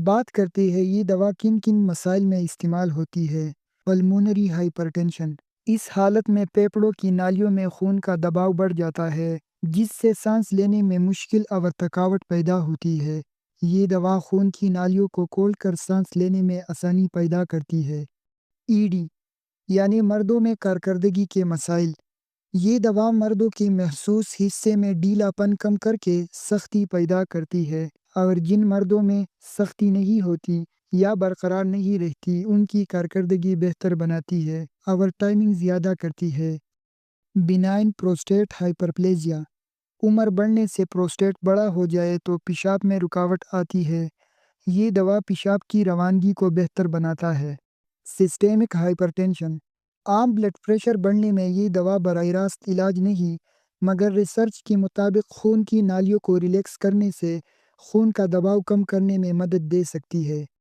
بات کرتے ہیں یہ دوا کن کن مسائل میں استعمال ہوتی ہے۔ پلمونری ہائپرٹینشن، اس حالت میں پھیپھڑوں کی نالیوں میں خون کا دباؤ بڑھ جاتا ہے جس سے سانس لینے میں مشکل اور تھکاوٹ پیدا ہوتی ہے۔ یہ دوا خون کی نالیوں کو کھول کر سانس لینے میں آسانی پیدا کرتی ہے۔ ای ڈی یعنی مردوں میں کارکردگی کے مسائل، یہ دوا مردوں کے محسوس حصے میں ڈھیلا پن کم کر کے سختی پیدا کرتی ہے، اور جن مردوں میں سختی نہیں ہوتی یا برقرار نہیں رہتی ان کی کارکردگی بہتر بناتی ہے اور ٹائمنگ زیادہ کرتی ہے۔ بینائن پروسٹیٹ ہائپرپلیزیا، عمر بڑھنے سے پروسٹیٹ بڑا ہو جائے تو پیشاب میں رکاوٹ آتی ہے۔ یہ دوا پیشاب کی روانگی کو بہتر بناتا ہے۔ سسٹیمک ہائپرٹینشن، عام بلڈ پریشر بڑھنے میں یہ دوا براہ راست علاج نہیں، مگر ریسرچ کے مطابق خون کی نالیوں کو ریلیکس کرنے سے خون کا دباؤ کم کرنے میں مدد دے سکتی ہے۔